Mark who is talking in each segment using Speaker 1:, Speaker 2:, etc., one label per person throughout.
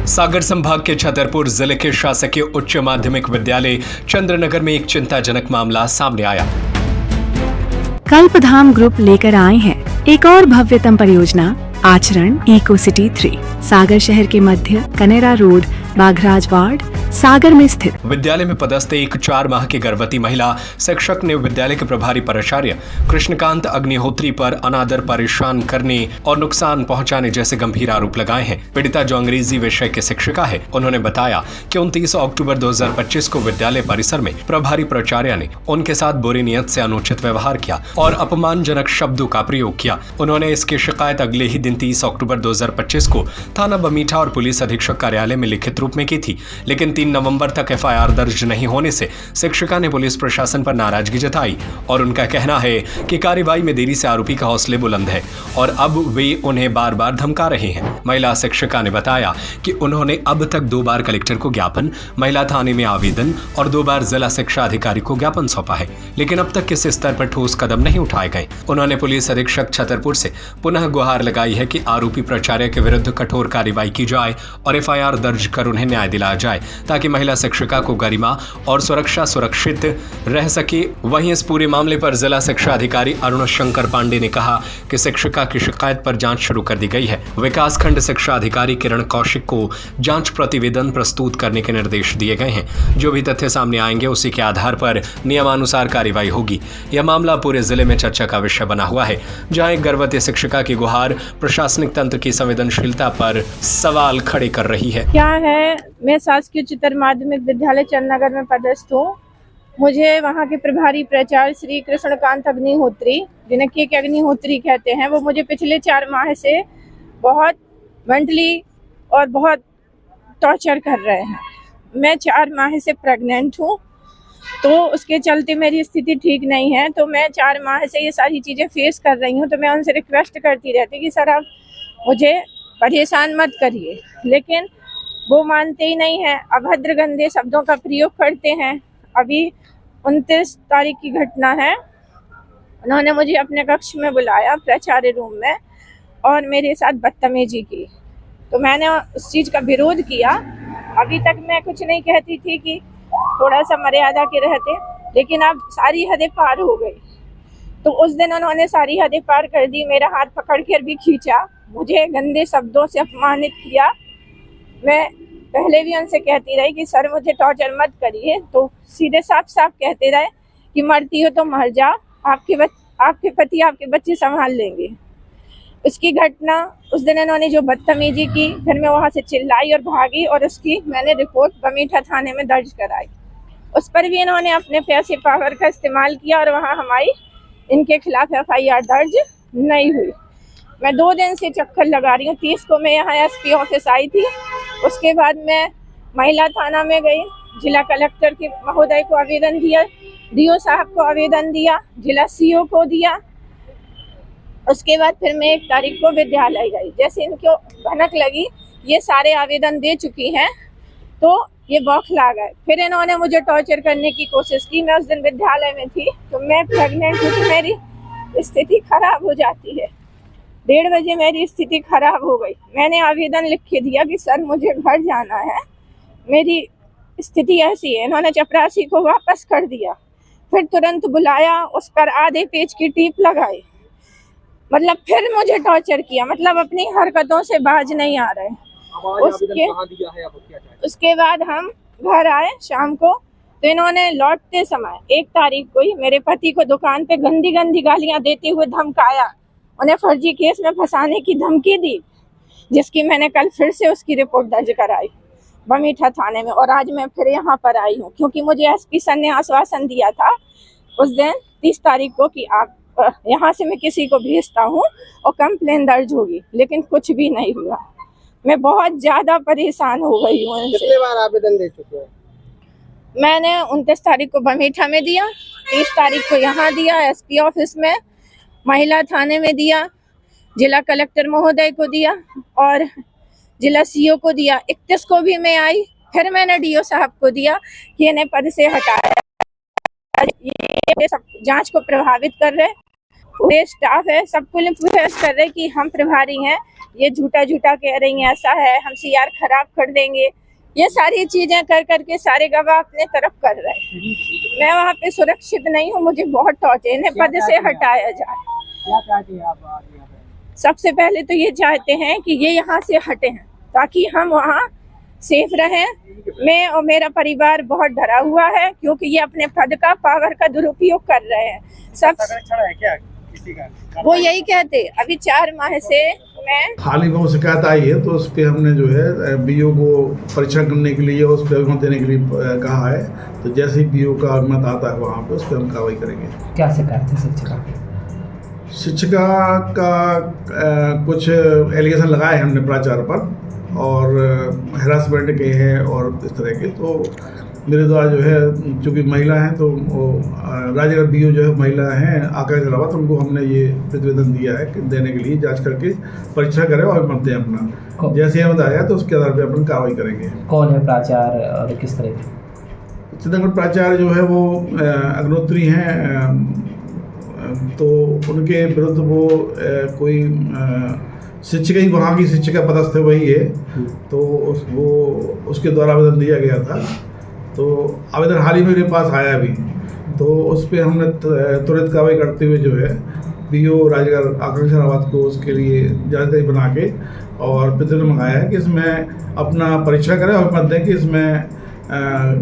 Speaker 1: सागर संभाग के छतरपुर जिले के शासकीय उच्च माध्यमिक विद्यालय चंद्रनगर में एक चिंताजनक मामला सामने आया।
Speaker 2: कल्पधाम ग्रुप लेकर आए हैं एक और भव्यतम परियोजना आचरण इको सिटी 3 सागर शहर के मध्य कनेरा रोड बाघराज वार्ड सागर में स्थित
Speaker 1: विद्यालय में पदस्थ एक 4 माह की गर्भवती महिला शिक्षक ने विद्यालय के प्रभारी प्राचार्य कृष्णकांत अग्निहोत्री पर अनादर, परेशान करने और नुकसान पहुंचाने जैसे गंभीर आरोप लगाए हैं। पीड़िता जो अंग्रेजी विषय की शिक्षिका है, उन्होंने बताया कि 29 अक्टूबर 2025 को विद्यालय परिसर में प्रभारी प्राचार्य ने उनके साथ बुरी नियत से अनुचित व्यवहार किया और अपमानजनक शब्दों का प्रयोग किया। उन्होंने इसकी शिकायत अगले ही दिन 30 अक्टूबर 2025 को थाना बमीठा और पुलिस अधीक्षक कार्यालय में लिखित रूप में की थी, लेकिन 3 नवंबर तक एफआईआर दर्ज नहीं होने से शिक्षिका ने पुलिस प्रशासन पर नाराजगी जताई और उनका कहना है कि कार्रवाई में देरी से आरोपी का हौसले बुलंद है और अब वे उन्हें बार बार धमका रहे हैं। महिला शिक्षिका ने बताया कि उन्होंने अब तक 2 बार कलेक्टर को ज्ञापन, महिला थाने में आवेदन और 2 बार जिला शिक्षा अधिकारी को ज्ञापन सौंपा है, लेकिन अब तक किसी स्तर पर ठोस कदम नहीं उठाए गए। उन्होंने पुलिस अधीक्षक छतरपुर से पुनः गुहार लगाई है कि आरोपी प्राचार्य के विरुद्ध कठोर कार्रवाई की जाए और एफआईआर दर्ज कर उन्हें न्याय दिलाया जाए ताकि महिला शिक्षिका को गरिमा और सुरक्षा सुरक्षित रह सके। वहीं इस पूरे मामले पर जिला शिक्षा अधिकारी अरुण शंकर पांडे ने कहा कि शिक्षिका की शिकायत पर जांच शुरू कर दी गई है। विकास खंड शिक्षा अधिकारी किरण कौशिक को जांच प्रतिवेदन प्रस्तुत करने के निर्देश दिए गए हैं। जो भी तथ्य सामने आएंगे उसी के आधार पर नियमानुसार कार्रवाई होगी। यह मामला पूरे जिले में चर्चा का विषय बना हुआ है, जहां एक गर्भवती शिक्षिका की गुहार प्रशासनिक तंत्र की संवेदनशीलता पर सवाल खड़े कर रही है।
Speaker 3: क्या है, मैं शासकीय उच्चतर माध्यमिक विद्यालय चंद्रनगर में पदस्थ हूँ। मुझे वहाँ के प्रभारी प्राचार्य श्री कृष्णकांत अग्निहोत्री, जिन्हें के अग्निहोत्री कहते हैं, वो मुझे पिछले 4 माह से बहुत मेंटली और बहुत टॉर्चर कर रहे हैं। मैं 4 माह से प्रेग्नेंट हूँ, तो उसके चलते मेरी स्थिति ठीक नहीं है। तो मैं 4 माह से ये सारी चीज़ें फेस कर रही हूँ। तो मैं उनसे रिक्वेस्ट करती रहती कि सर आप मुझे परेशान मत करिए, लेकिन वो मानते ही नहीं है। अभद्र गंदे शब्दों का प्रयोग करते हैं। अभी 29 तारीख की घटना है, उन्होंने मुझे अपने कक्ष में बुलाया प्राचार्य रूम में और मेरे साथ बदतमीजी की। तो मैंने उस चीज़ का विरोध किया। अभी तक मैं कुछ नहीं कहती थी कि थोड़ा सा मर्यादा के रहते, लेकिन अब सारी हदें पार हो गई। तो उस दिन उन्होंने सारी हदें पार कर दी। मेरा हाथ पकड़ कर भी खींचा, मुझे गंदे शब्दों से अपमानित किया। मैं पहले भी उनसे कहती रही कि सर मुझे टॉर्चर मत करिए, तो सीधे साफ साफ कहते रहे कि मरती हो तो मर जा, आपके पति आपके बच्चे संभाल लेंगे। उसकी घटना उस दिन इन्होंने जो बदतमीजी की, फिर मैं वहाँ से चिल्लाई और भागी और उसकी मैंने रिपोर्ट बमीठा थाने में दर्ज कराई। उस पर भी इन्होंने अपने पैसे पावर का इस्तेमाल किया और वहाँ हमारी इनके खिलाफ एफआईआर दर्ज नहीं हुई। मैं 2 दिन से चक्कर लगा रही हूँ। 30 को मैं यहाँ एसपी ऑफिस आई थी, उसके बाद मैं महिला थाना में गई, जिला कलेक्टर के महोदय को आवेदन दिया, डीओ साहब को आवेदन दिया, जिला सीओ को दिया। उसके बाद फिर मैं 1 तारीख को विद्यालय गई। जैसे इनको भनक लगी ये सारे आवेदन दे चुकी हैं, तो ये बौखला गए। फिर इन्होंने मुझे टॉर्चर करने की कोशिश की। मैं उस दिन विद्यालय में थी, तो मैं प्रेग्नेंट हूँ, तो मेरी स्थिति खराब हो जाती है। 1:30 बजे मेरी स्थिति खराब हो गई। मैंने आवेदन लिख के दिया कि सर मुझे घर जाना है, मेरी स्थिति ऐसी है। इन्होंने चपरासी को वापस कर दिया, फिर तुरंत बुलाया, उस पर आधे पेज की टीप लगाई, मतलब फिर मुझे टॉर्चर किया। मतलब अपनी हरकतों से बाज नहीं आ रहे। उसके बाद हम घर आए शाम को, तो इन्होंने लौटते समय 1 तारीख को ही मेरे पति को दुकान पे गंदी गंदी गालियां देते हुए धमकाया, उन्हें फर्जी केस में फंसाने की धमकी दी, जिसकी मैंने कल फिर से उसकी रिपोर्ट दर्ज कराई बमीठा थाने में। और आज मैं फिर यहाँ पर आई हूँ, क्योंकि मुझे एसपी सर ने आश्वासन दिया था उस दिन 30 तारीख को कि आप यहाँ से मैं किसी को भेजता हूँ और कंप्लेन दर्ज होगी, लेकिन कुछ भी नहीं हुआ। मैं बहुत ज्यादा परेशान हो गई हूँ।
Speaker 4: कितने बार आवेदन दे चुके हैं?
Speaker 3: मैंने 29 तारीख को बमीठा में दिया, 30 तारीख को यहाँ दिया एसपी ऑफिस में, महिला थाने में दिया, जिला कलेक्टर महोदय को दिया और जिला सीओ को दिया। 31 को भी मैं आई, फिर मैंने डीओ साहब को दिया कि इन्हें पद से हटाया। ये सब जांच को प्रभावित कर रहे, पूरे स्टाफ है, सबको रिक्वेस्ट कर रहे कि हम प्रभारी हैं, ये झूठा झूठा कह रही हैं ऐसा है, हम सीआर खराब कर देंगे। ये सारी चीजें कर करके सारे गवाह अपने तरफ कर रहे हैं। मैं वहाँ पे सुरक्षित नहीं हूँ, मुझे बहुत टॉर्चर, इन्हें पद से हटाया जाए।
Speaker 4: क्या चाहते हैं आप आज यहाँ पे?
Speaker 3: सबसे पहले तो ये चाहते हैं कि ये यहाँ से हटे हैं ताकि हम वहाँ सेफ रहें। मैं और मेरा परिवार बहुत डरा हुआ है क्योंकि ये अपने पद का, पावर का दुरुपयोग कर रहे हैं। सब
Speaker 4: संरक्षण है क्या किसी का?
Speaker 3: वो यही कहते, अभी 4 माह से मैं
Speaker 5: हाल ही में वो शिकायत आई है तो उस पर हमने जो है बीओ को परीक्षण करने के लिए, उस पर अभिमत देने के लिए कहा है। तो जैसे ही बीओ का अभिमत आता है वहाँ पे उस पर हम कार्रवाई करेंगे।
Speaker 6: क्या शिकायत है शिक्षिका?
Speaker 5: शिक्षिका का कुछ एलिगेशन लगाए हमने प्राचार्य पर और हैरासमेंट के हैं और इस तरह के। तो मेरे द्वारा जो है, चूँकि महिला हैं तो वो राज्य बीओ जो है महिला हैं आकांक्षा रावत, उनको हमने ये प्रतिवेदन दिया है कि देने के लिए जांच करके परीक्षा करें और अभिमत दें अपना। जैसे ही बताया तो उसके आधार पर अपन कार्रवाई करेंगे।
Speaker 6: कौन है प्राचार्य और किस तरह के?
Speaker 5: चिदंबर प्राचार्य जो है वो अग्निहोत्री हैं, तो उनके विरुद्ध वो कोई शिक्षिका ही, वहाँ की शिक्षिका पदस्थ है वही है, तो वो उसके द्वारा आवेदन दिया गया था। तो आवेदन हाल ही में मेरे पास आया अभी, तो उस पर हमने तुरंत कार्रवाई करते हुए जो है बीओ राजगढ़ आकांक्षा रावत को उसके लिए जानकारी बना के और प्रतिवेदन मंगाया है कि इसमें अपना परीक्षा करें और मत दें कि इसमें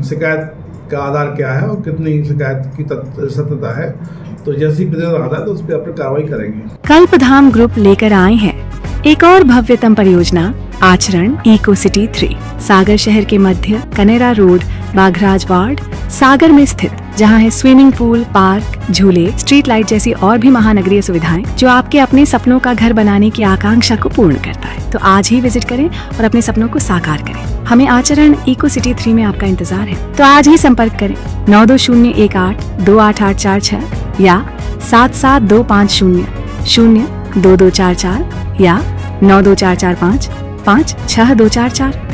Speaker 5: शिकायत का आधार क्या है और कितनी शिकायत की सत्यता है। तो जैसे ही प्रतिवेदन आता है तो उस पर अपनी कार्रवाई करेंगे।
Speaker 2: कल्पधाम ग्रुप लेकर आए हैं एक और भव्यतम परियोजना आचरण इको सिटी 3, सागर शहर के मध्य कनेरा रोड, बाघराज वार्ड, सागर में स्थित, जहां है स्विमिंग पूल, पार्क, झूले, स्ट्रीट लाइट जैसी और भी महानगरीय सुविधाएं जो आपके अपने सपनों का घर बनाने की आकांक्षा को पूर्ण करता है। तो आज ही विजिट करें और अपने सपनों को साकार करें। हमें आचरण इको सिटी 3 में आपका इंतजार है, तो आज ही संपर्क करें 9201828846 या 7725002244 या 92445 56244।